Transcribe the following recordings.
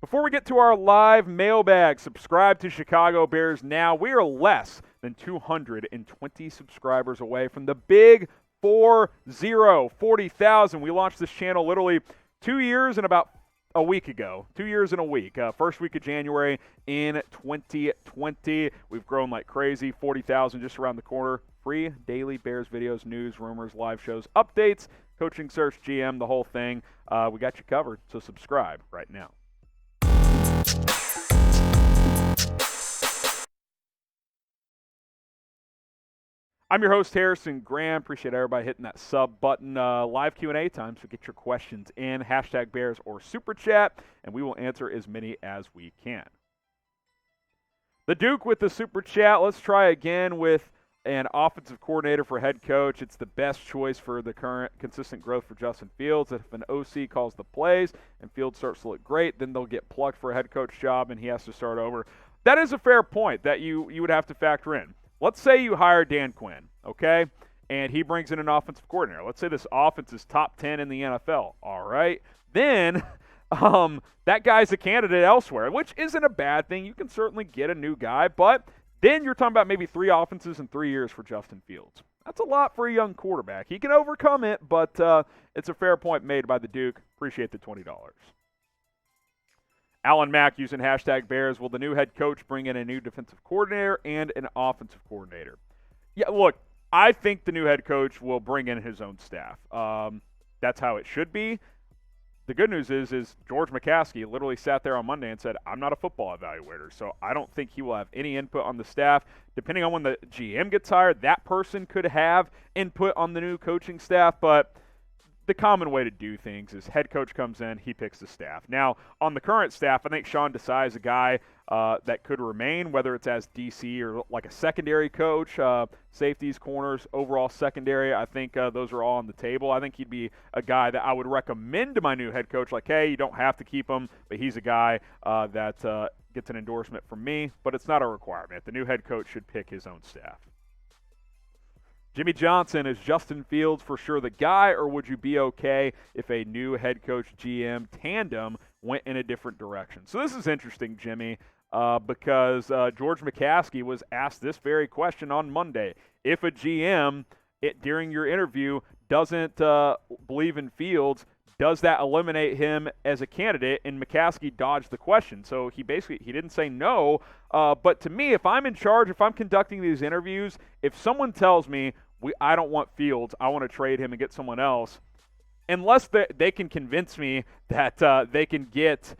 Before we get to our live mailbag, subscribe to Chicago Bears now. We are less than 220 subscribers away from the big 40,000. We launched this channel literally 2 years and about a week ago. 2 years and a week. First week of January in 2020. We've grown like crazy. 40,000 just around the corner. Free daily Bears videos, news, rumors, live shows, updates, coaching search, GM, the whole thing. We got you covered, so subscribe right now. I'm your host, Harrison Graham. Appreciate everybody hitting that sub button. Live Q&A time, so get your questions in. Hashtag Bears or Super Chat, and we will answer as many as we can. The Duke with the Super Chat. Let's try again with an offensive coordinator for head coach. It's the best choice for the current consistent growth for Justin Fields. If an OC calls the plays and Fields starts to look great, then they'll get plucked for a head coach job and he has to start over. That is a fair point that you would have to factor in. Let's say you hire Dan Quinn, okay, and he brings in an offensive coordinator. Let's say this offense is top 10 in the NFL, all right? Then that guy's a candidate elsewhere, which isn't a bad thing. You can certainly get a new guy, but then you're talking about maybe 3 offenses in 3 years for Justin Fields. That's a lot for a young quarterback. He can overcome it, but it's a fair point made by the Duke. Appreciate the $20. Alan Mack using hashtag Bears. Will the new head coach bring in a new defensive coordinator and an offensive coordinator? Yeah, look, I think the new head coach will bring in his own staff. That's how it should be. The good news is George McCaskey literally sat there on Monday and said, I'm not a football evaluator, so I don't think he will have any input on the staff. Depending on when the GM gets hired, that person could have input on the new coaching staff, but the common way to do things is head coach comes in, he picks the staff. Now, on the current staff, I think Sean Desai is a guy that could remain, whether it's as DC or like a secondary coach, safeties, corners, overall secondary. I think those are all on the table. I think he'd be a guy that I would recommend to my new head coach, like, hey, you don't have to keep him, but he's a guy that gets an endorsement from me, but it's not a requirement. The new head coach should pick his own staff. Jimmy Johnson, is Justin Fields for sure the guy, or would you be okay if a new head coach GM tandem went in a different direction? So this is interesting, Jimmy, because George McCaskey was asked this very question on Monday. If a GM, during your interview, doesn't believe in Fields, does that eliminate him as a candidate? And McCaskey dodged the question. So he didn't say no. But to me, if I'm in charge, if I'm conducting these interviews, if someone tells me I don't want Fields, I want to trade him and get someone else, unless they can convince me that they can get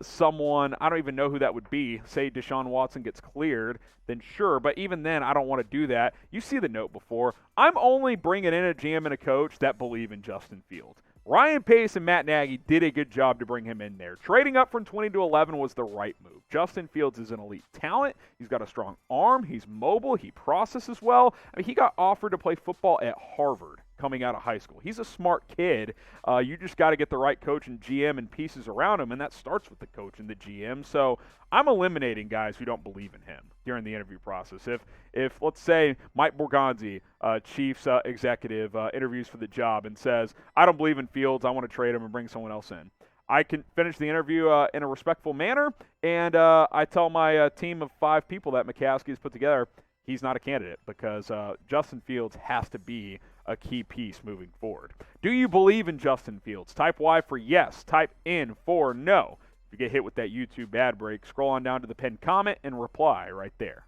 someone, I don't even know who that would be, say Deshaun Watson gets cleared, then sure. But even then, I don't want to do that. You see the note before. I'm only bringing in a GM and a coach that believe in Justin Fields. Ryan Pace and Matt Nagy did a good job to bring him in there. Trading up from 20 to 11 was the right move. Justin Fields is an elite talent. He's got a strong arm. He's mobile. He processes well. I mean, he got offered to play football at Harvard coming out of high school. He's a smart kid. You just got to get the right coach and GM and pieces around him, and that starts with the coach and the GM. So I'm eliminating guys who don't believe in him during the interview process. If let's say Mike Borgonzi, Chiefs executive, interviews for the job and says, I don't believe in Fields, I want to trade him and bring someone else in, I can finish the interview in a respectful manner, and I tell my team of 5 people that McCaskey has put together, he's not a candidate because Justin Fields has to be a key piece moving forward. Do you believe in Justin Fields? Type Y for yes. Type N for no. If you get hit with that YouTube ad break, scroll on down to the pinned comment and reply right there.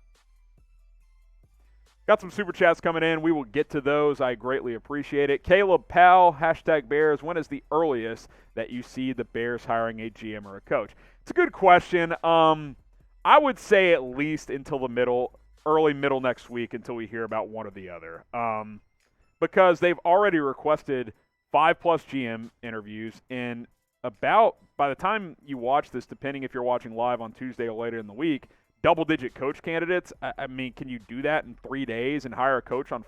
Got some super chats coming in. We will get to those. I greatly appreciate it. Kaleb Powell, hashtag Bears. When is the earliest that you see the Bears hiring a GM or a coach? It's a good question. I would say at least until the early middle next week until we hear about one or the other. Because they've already requested 5+ GM interviews in about, by the time you watch this, depending if you're watching live on Tuesday or later in the week, double-digit coach candidates. I mean, can you do that in 3 days and hire a coach on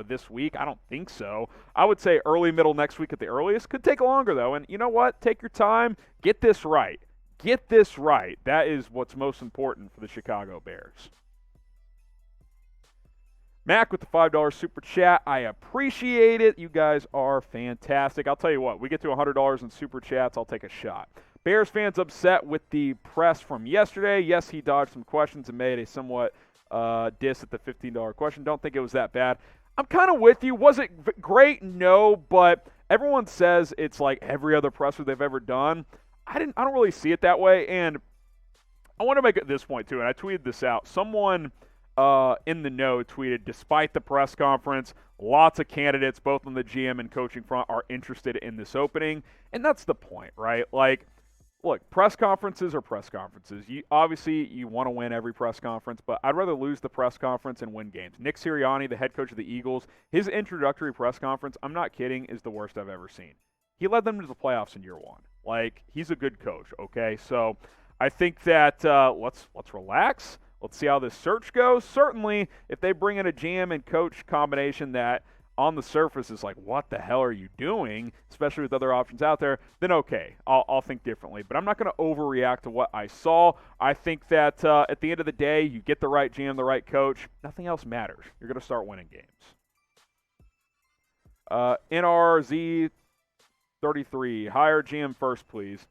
this week? I don't think so. I would say early, middle next week at the earliest. Could take longer, though. And you know what? Take your time. Get this right. Get this right. That is what's most important for the Chicago Bears. Mack with the $5 super chat. I appreciate it. You guys are fantastic. I'll tell you what, we get to $100 in super chats, I'll take a shot. Bears fans upset with the press from yesterday. Yes, he dodged some questions and made a somewhat diss at the $15 question. Don't think it was that bad. I'm kind of with you. Was it great? No, but everyone says it's like every other presser they've ever done. I don't really see it that way, and I want to make it this point too, and I tweeted this out. Someone in the know tweeted, despite the press conference, lots of candidates, both on the GM and coaching front, are interested in this opening, and that's the point, right? Like, look, press conferences are press conferences. Obviously, you want to win every press conference, but I'd rather lose the press conference and win games. Nick Sirianni, the head coach of the Eagles, his introductory press conference, I'm not kidding, is the worst I've ever seen. He led them to the playoffs in year one. Like, he's a good coach, okay? So I think that let's relax. Let's see how this search goes. Certainly, if they bring in a GM and coach combination that on the surface is like, what the hell are you doing, especially with other options out there, then okay, I'll think differently. But I'm not going to overreact to what I saw. I think that at the end of the day, you get the right GM, the right coach, nothing else matters. You're going to start winning games. NRZ33, hire GM first, please.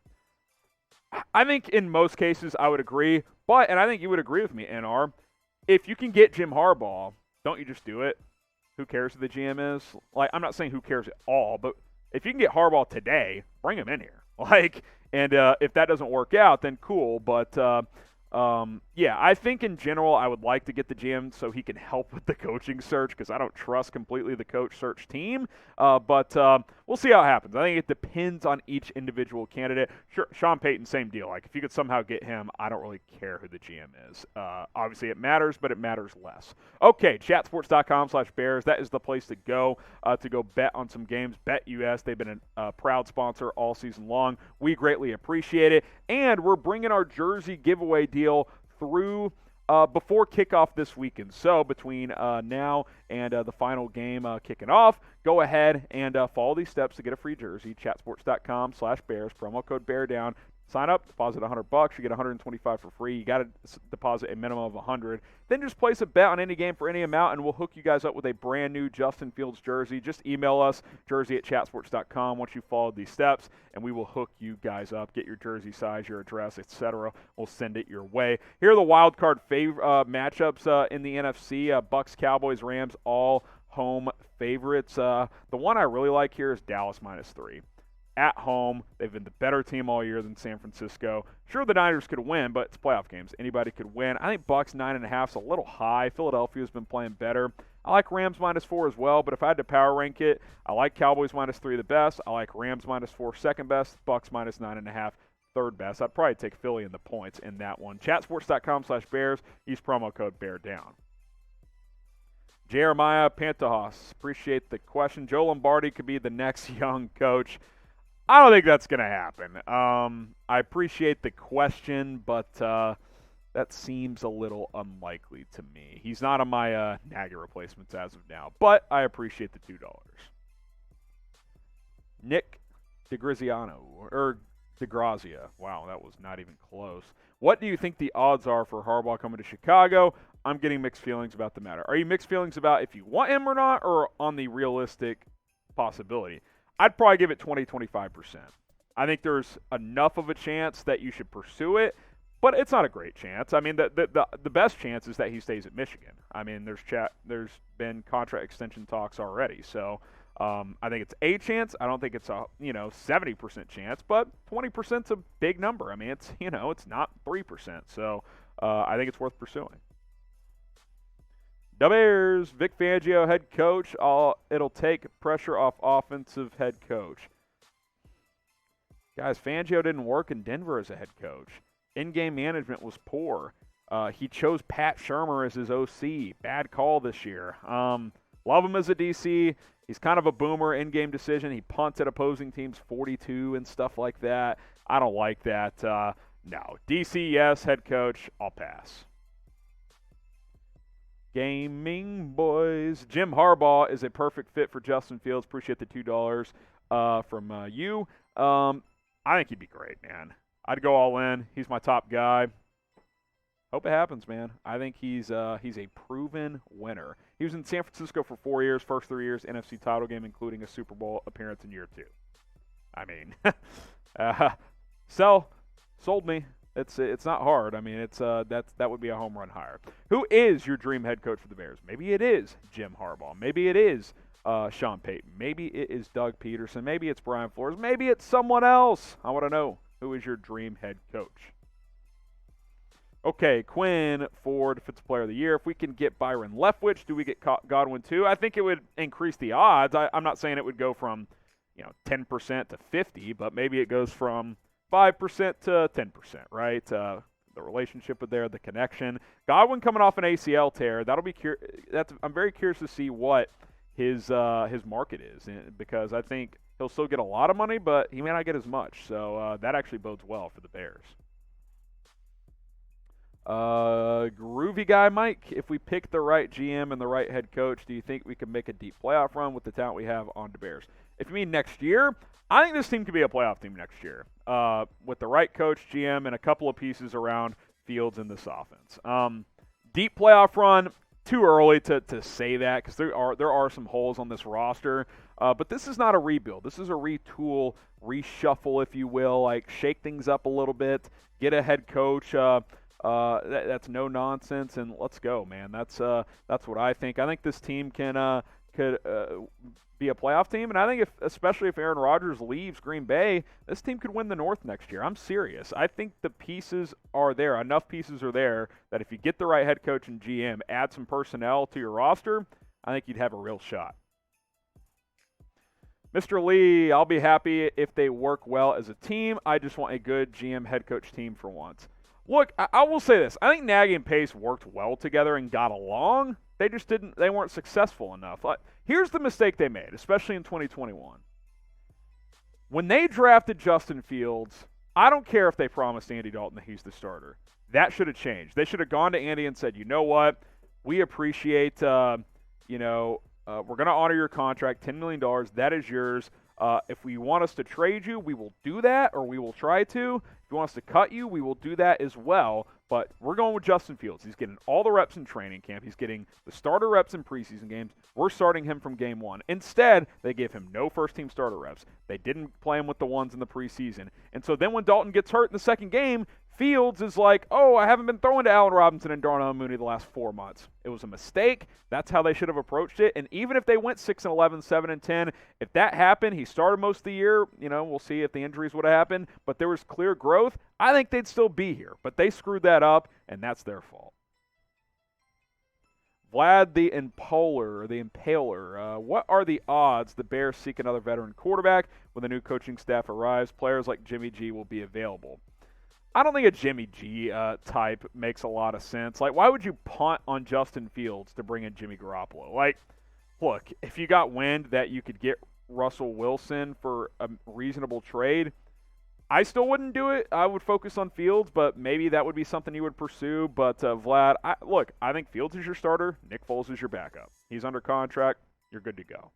I think in most cases I would agree, but, and I think you would agree with me, NR, if you can get Jim Harbaugh, don't you just do it? Who cares who the GM is? Like, I'm not saying who cares at all, but if you can get Harbaugh today, bring him in here. Like, and if that doesn't work out, then cool. But yeah, I think in general I would like to get the GM so he can help with the coaching search because I don't trust completely the coach search team. But we'll see how it happens. I think it depends on each individual candidate. Sure, Sean Payton, same deal. Like, if you could somehow get him, I don't really care who the GM is. Obviously it matters, but it matters less. Okay, chatsports.com/Bears. That is the place to go bet on some games. BetUS, they've been a proud sponsor all season long. We greatly appreciate it. And we're bringing our jersey giveaway deal through before kickoff this weekend. So between now and the final game kicking off, go ahead and follow these steps to get a free jersey. Chatsports.com/Bears, promo code BEARDOWN. Sign up, deposit $100, you get $125 for free. You got to deposit a minimum of $100. Then just place a bet on any game for any amount, and we'll hook you guys up with a brand new Justin Fields jersey. Just email us, jersey@chatsports.com, once you followed these steps, and we will hook you guys up. Get your jersey size, your address, etc. We'll send it your way. Here are the wild card matchups in the NFC. Bucs, Cowboys, Rams, all home favorites. The one I really like here is Dallas -3. At home, they've been the better team all year than San Francisco. Sure, the Niners could win, but it's playoff games. Anybody could win. I think Bucs 9.5 is a little high. Philadelphia's been playing better. I like Rams -4 as well, but if I had to power rank it, I like Cowboys -3 the best. I like Rams -4 second best. Bucs -9.5 third best. I'd probably take Philly in the points in that one. Chatsports.com/Bears. Use promo code BEARDOWN. Jeremiah Pantojas, appreciate the question. Joe Lombardi could be the next young coach. I don't think that's going to happen. I appreciate the question, but that seems a little unlikely to me. He's not on my Nagy replacements as of now, but I appreciate the $2. Nick DiGrazia, or DiGrazia. Wow, that was not even close. What do you think the odds are for Harbaugh coming to Chicago? I'm getting mixed feelings about the matter. Are you mixed feelings about if you want him or not, or on the realistic possibility? I'd probably give it 20-25%. I think there's enough of a chance that you should pursue it, but it's not a great chance. I mean, the best chance is that he stays at Michigan. I mean, there's been contract extension talks already, so I think it's a chance. I don't think it's a 70% chance, but 20% is a big number. I mean, it's it's not 3%, so I think it's worth pursuing. The Bears, Vic Fangio, head coach. It'll take pressure off offensive head coach. Guys, Fangio didn't work in Denver as a head coach. In-game management was poor. He chose Pat Shurmur as his OC. Bad call this year. Love him as a DC. He's kind of a boomer in-game decision. He punted opposing teams 42 and stuff like that. I don't like that. No. DC, yes. Head coach, I'll pass. Gaming boys. Jim Harbaugh is a perfect fit for Justin Fields. Appreciate the $2 from you. I think he'd be great, man. I'd go all in. He's my top guy. Hope it happens, man. I think he's a proven winner. He was in San Francisco for 4 years, first 3 years, NFC title game, including a Super Bowl appearance in year 2. I mean, Sold me. It's not hard. I mean, that would be a home run hire. Who is your dream head coach for the Bears? Maybe it is Jim Harbaugh. Maybe it is Sean Payton. Maybe it is Doug Peterson. Maybe it's Brian Flores. Maybe it's someone else. I want to know, who is your dream head coach? Okay, Quinn for Defensive Player of the Year. If we can get Byron Leftwich, do we get Godwin too? I think it would increase the odds. I'm not saying it would go from 10% to 50, but maybe it goes from 5% to 10%, right? The relationship with there, the connection. Godwin coming off an ACL tear, that'll be I'm very curious to see what his market is, because I think he'll still get a lot of money, but he may not get as much. So that actually bodes well for the Bears. Groovy Guy Mike, if we pick the right GM and the right head coach, do you think we can make a deep playoff run with the talent we have on the Bears? If you mean next year, I think this team could be a playoff team next year with the right coach, GM, and a couple of pieces around Fields in this offense. Deep playoff run, too early to say that, because there are some holes on this roster. But this is not a rebuild. This is a retool, reshuffle, if you will, like shake things up a little bit, get a head coach that's no nonsense, and let's go, man. That's what I think. I think this team could be a playoff team, and I think especially if Aaron Rodgers leaves Green Bay, this team could win the North next year. I'm serious. I think the pieces are there. Enough pieces are there that if you get the right head coach and GM, add some personnel to your roster, I think you'd have a real shot. Mr. Lee, I'll be happy if they work well as a team. I just want a good GM head coach team for once. Look, I will say this. I think Nagy and Pace worked well together and got along. They weren't successful enough. Here's the mistake they made, especially in 2021. When they drafted Justin Fields, I don't care if they promised Andy Dalton that he's the starter. That should have changed. They should have gone to Andy and said, you know what? We appreciate, we're going to honor your contract, $10 million. That is yours. If we want us to trade you, we will do that, or we will try to. If you want us to cut you, we will do that as well. But we're going with Justin Fields. He's getting all the reps in training camp. He's getting the starter reps in preseason games. We're starting him from game one. Instead, they gave him no first-team starter reps. They didn't play him with the ones in the preseason. And so then when Dalton gets hurt in the second game, Fields is like, oh, I haven't been throwing to Allen Robinson and Darnell Mooney the last 4 months. It was a mistake. That's how they should have approached it. And even if they went 6-11, 7-10, if that happened, he started most of the year, we'll see if the injuries would have happened, but there was clear growth, I think they'd still be here. But they screwed that up, and that's their fault. Vlad the Impaler, what are the odds the Bears seek another veteran quarterback when the new coaching staff arrives? Players like Jimmy G will be available. I don't think a Jimmy G type makes a lot of sense. Like, why would you punt on Justin Fields to bring in Jimmy Garoppolo? Like, look, if you got wind that you could get Russell Wilson for a reasonable trade, I still wouldn't do it. I would focus on Fields, but maybe that would be something you would pursue. But, Vlad, I think Fields is your starter. Nick Foles is your backup. He's under contract. You're good to go.